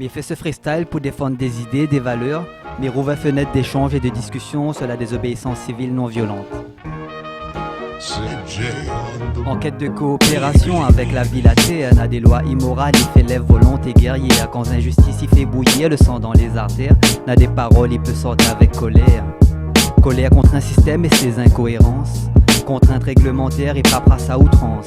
Mais fait ce freestyle pour défendre des idées, des valeurs, mais rouvre une fenêtre d'échange et de discussion sur la désobéissance civile non violente. En quête de coopération avec la vie la terre, n'a des lois immorales, il fait lève volonté guerrière. Quand l'injustice il fait bouillir le sang dans les artères, n'a des paroles il peut sortir avec colère. Colère contre un système et ses incohérences, contraintes réglementaires et paperasse à outrance,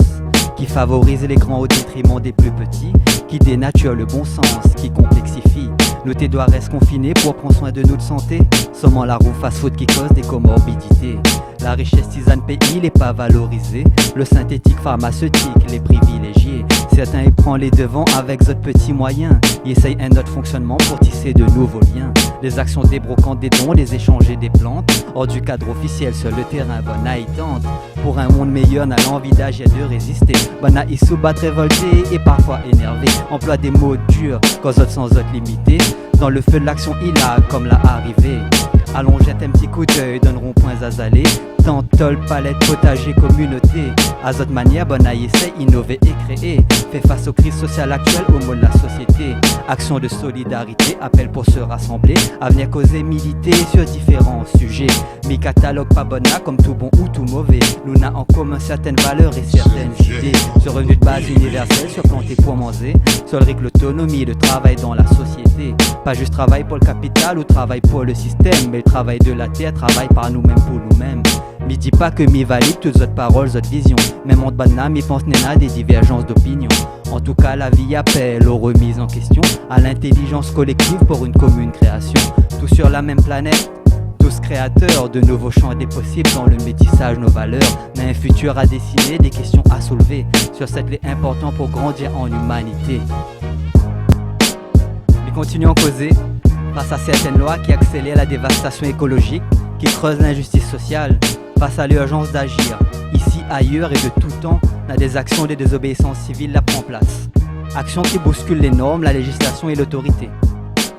qui favorise les grands au détriment des plus petits, qui dénature le bon sens, qui complexifie. Nos tes doigts restent confinés pour prendre soin de notre santé, sommant la roue fast-food qui cause des comorbidités. La richesse tisane pays n'est pas valorisée, le synthétique pharmaceutique les privilégiés. Certains y prennent les devants avec d'autres petits moyens, ils essayent un autre fonctionnement pour tisser de nouveaux liens. Les actions débrocantes des dons, les échanger des plantes, hors du cadre officiel sur le terrain, Bona y tente. Pour un monde meilleur, n'a l'envie d'agir et de résister. Bona y soubattre, révolté et parfois énervé. Emploie des mots durs, cause autres sans autres limité. Dans le feu de l'action, il a comme la arrivée. Allons jette un petit coup d'œil, donneront point Zazalé. Tantole, palette, potager, communauté. À cette manière, Bonaï essaie innover et créer. Fait face aux crises sociales actuelles, au mot de la société. Action de solidarité, appel pour se rassembler. À venir causer, militer sur différents sujets. Mi catalogue pas Bona comme tout bon ou tout mauvais. Nous n'a en commun certaines valeurs et certaines idées. Sur revenu de base universel, sur planter pour manger. Sur le rythme, l'autonomie, le travail dans la société. Pas juste travail pour le capital ou travail pour le système, mais le travail de la terre, travail par nous-mêmes pour nous-mêmes. Mi dis pas que mi valide toutes autres paroles, autres visions. Même en Bana, mi pense n'est des divergences d'opinion. En tout cas, la vie appelle aux remises en question, à l'intelligence collective pour une commune création. Tous sur la même planète, tous créateurs de nouveaux champs des possibles dans le métissage nos valeurs. Mais un futur à dessiner, des questions à soulever sur cette clé importante pour grandir en humanité. Mais continuons à causer face à certaines lois qui accélèrent la dévastation écologique, qui creusent l'injustice sociale. Face à l'urgence d'agir, ici, ailleurs et de tout temps, on a des actions de désobéissance civile la prend place. Actions qui bousculent les normes, la législation et l'autorité.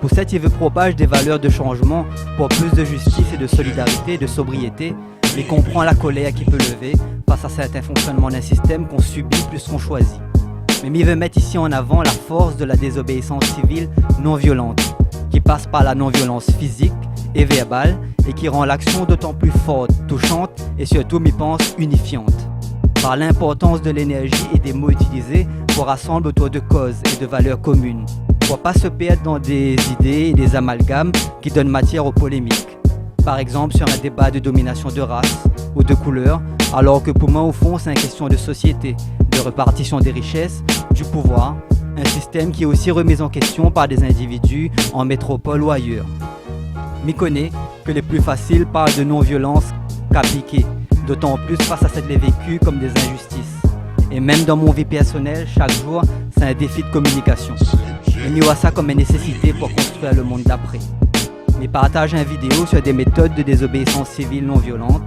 Pour cette, il veut propage des valeurs de changement pour plus de justice et de solidarité et de sobriété, mais comprend la colère qui peut lever face à certains fonctionnements d'un système qu'on subit plus qu'on choisit. Mais il veut mettre ici en avant la force de la désobéissance civile non violente, qui passe par la non-violence physique et verbale et qui rend l'action d'autant plus forte, touchante et surtout, m'y pense, unifiante. Par l'importance de l'énergie et des mots utilisés pour rassembler autour de causes et de valeurs communes, pour pas se perdre dans des idées et des amalgames qui donnent matière aux polémiques. Par exemple sur un débat de domination de race ou de couleur, alors que pour moi au fond c'est une question de société, de répartition des richesses, du pouvoir, un système qui est aussi remis en question par des individus en métropole ou ailleurs. M'y connaît que les plus faciles parlent de non-violence qu'appliquer, d'autant plus face à cette les vécues comme des injustices. Et même dans mon vie personnelle, chaque jour, c'est un défi de communication. Et m'y vois ça comme une nécessité pour construire le monde d'après. Mais partage une vidéo sur des méthodes de désobéissance civile non violente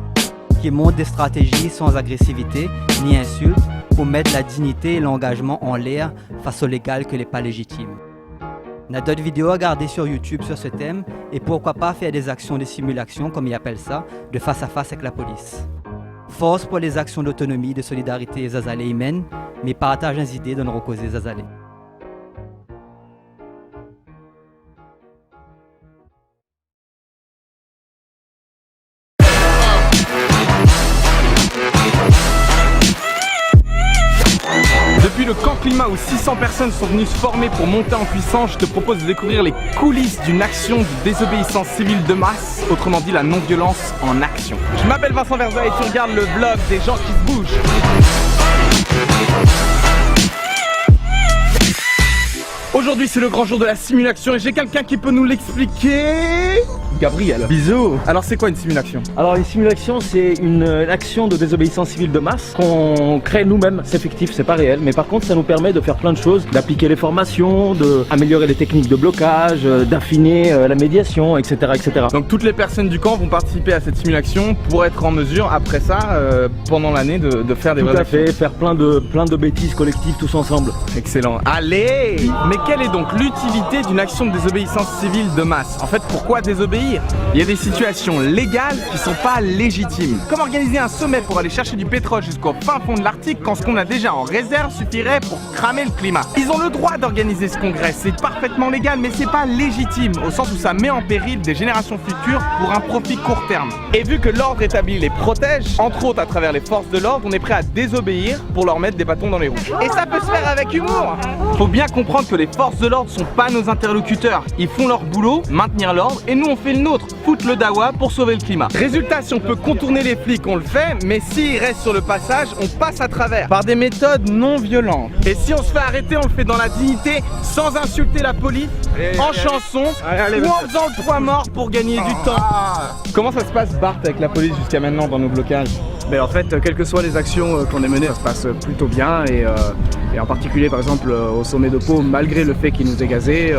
qui montrent des stratégies sans agressivité ni insulte pour mettre la dignité et l'engagement en l'air face au légal que n'est pas légitime. On a d'autres vidéos à garder sur YouTube sur ce thème et pourquoi pas faire des actions de simulation, comme ils appellent ça, de face à face avec la police. Force pour les actions d'autonomie, de solidarité Zazalé y mène, mais partage les idées de nos causer Zazalé. Depuis le camp climat où 600 personnes sont venues se former pour monter en puissance, je te propose de découvrir les coulisses d'une action de désobéissance civile de masse, autrement dit la non-violence en action. Je m'appelle Vincent Verza et tu regardes le vlog des gens qui se bougent. Aujourd'hui c'est le grand jour de la simulation et j'ai quelqu'un qui peut nous l'expliquer. Gabriel. Bisous. Alors c'est quoi une simulation? Alors une simulation c'est une action de désobéissance civile de masse qu'on crée nous-mêmes, c'est fictif, c'est pas réel, mais par contre ça nous permet de faire plein de choses, d'appliquer les formations, d'améliorer les techniques de blocage, d'affiner la médiation, etc., etc. Donc toutes les personnes du camp vont participer à cette simulation pour être en mesure après ça, pendant l'année, de faire des vraies actions. Tout à fait, faire plein de bêtises collectives tous ensemble. Excellent. Allez! Mais quelle est donc l'utilité d'une action de désobéissance civile de masse? En fait, pourquoi désobéir? Il y a des situations légales qui sont pas légitimes. Comme organiser un sommet pour aller chercher du pétrole jusqu'au fin fond de l'Arctique quand ce qu'on a déjà en réserve suffirait pour cramer le climat. Ils ont le droit d'organiser ce congrès, c'est parfaitement légal, mais c'est pas légitime, au sens où ça met en péril des générations futures pour un profit court terme. Et vu que l'ordre établi les protège, entre autres à travers les forces de l'ordre, on est prêt à désobéir pour leur mettre des bâtons dans les roues. Et ça peut se faire avec humour. Faut bien comprendre que les forces de l'ordre sont pas nos interlocuteurs. Ils font leur boulot, maintenir l'ordre, et nous on fait le nôtre, foutre le dawa pour sauver le climat. Résultat, si on peut contourner les flics, on le fait, mais s'ils restent sur le passage, on passe à travers, par des méthodes non violentes. Et si on se fait arrêter, on le fait dans la dignité, sans insulter la police, en chanson, ou en faisant le poids mort pour gagner du temps. Comment ça se passe, Bart, avec la police jusqu'à maintenant dans nos blocages? Mais en fait, quelles que soient les actions qu'on ait menées, ça se passe plutôt bien et en particulier par exemple au sommet de Pau, malgré le fait qu'ils nous aient gazés,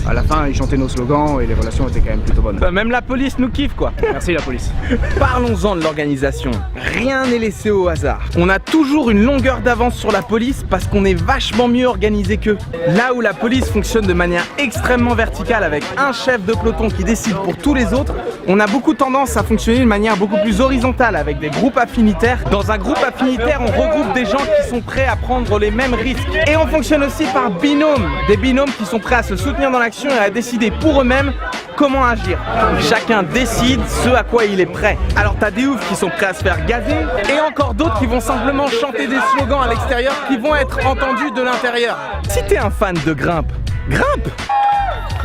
à la fin ils chantaient nos slogans et les relations étaient quand même plutôt bonnes. Même la police nous kiffe quoi. Merci la police. Parlons-en de l'organisation. Rien n'est laissé au hasard. On a toujours une longueur d'avance sur la police parce qu'on est vachement mieux organisé qu'eux. Là où la police fonctionne de manière extrêmement verticale avec un chef de peloton qui décide pour tous les autres, on a beaucoup tendance à fonctionner de manière beaucoup plus horizontale avec des groupes affinitaires. Dans un groupe affinitaire, on regroupe des gens qui sont prêts à prendre les mêmes risques. Et on fonctionne aussi par binômes. Des binômes qui sont prêts à se soutenir dans l'action et à décider pour eux-mêmes comment agir. Chacun décide ce à quoi il est prêt. Alors t'as des oufs qui sont prêts à se faire gazer et encore d'autres qui vont simplement chanter des slogans à l'extérieur qui vont être entendus de l'intérieur. Si t'es un fan de grimpe, grimpe!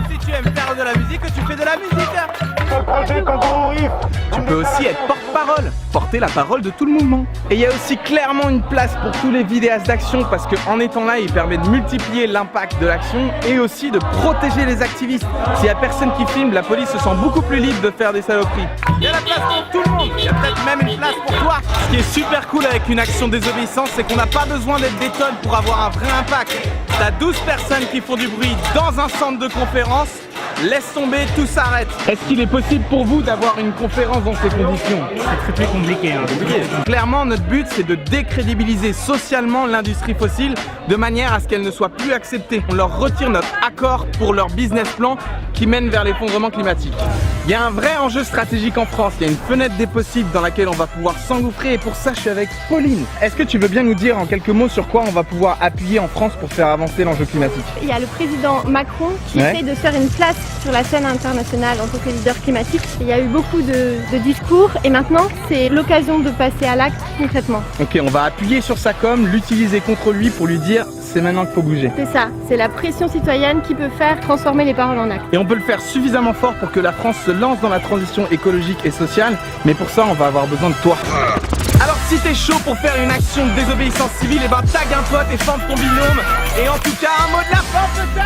Si tu aimes faire de la musique, tu fais de la musique. Tu peux aussi être porte-parole, porter la parole de tout le mouvement. Et il y a aussi clairement une place pour tous les vidéastes d'action parce qu'en étant là, il permet de multiplier l'impact de l'action et aussi de protéger les activistes. S'il n'y a personne qui filme, la police se sent beaucoup plus libre de faire des saloperies. Il y a la place pour tout le monde, il y a peut-être même une place pour toi. Ce qui est super cool avec une action de désobéissance, c'est qu'on n'a pas besoin d'être des tonnes pour avoir un vrai impact. T'as 12 personnes qui font du bruit dans un centre de conférence. Laisse tomber, tout s'arrête. Est-ce qu'il est possible pour vous d'avoir une conférence dans ces conditions? C'est très compliqué. Clairement, notre but, c'est de décrédibiliser socialement l'industrie fossile de manière à ce qu'elle ne soit plus acceptée. On leur retire notre accord pour leur business plan qui mène vers l'effondrement climatique. Il y a un vrai enjeu stratégique en France. Il y a une fenêtre des possibles dans laquelle on va pouvoir s'engouffrer et pour ça, je suis avec Pauline. Est-ce que tu veux bien nous dire en quelques mots sur quoi on va pouvoir appuyer en France pour faire avancer l'enjeu climatique? Il y a le président Macron qui essaie de faire une place sur la scène internationale en tant que leader climatique. Il y a eu beaucoup de discours et maintenant c'est l'occasion de passer à l'acte concrètement. Ok, on va appuyer sur sa com, l'utiliser contre lui pour lui dire c'est maintenant qu'il faut bouger. C'est ça, c'est la pression citoyenne qui peut faire transformer les paroles en actes. Et on peut le faire suffisamment fort pour que la France se lance dans la transition écologique et sociale, mais pour ça on va avoir besoin de toi. Alors si t'es chaud pour faire une action de désobéissance civile, et ben tag un pote et forme ton binôme. Et en tout cas un mot de la fin peut-être.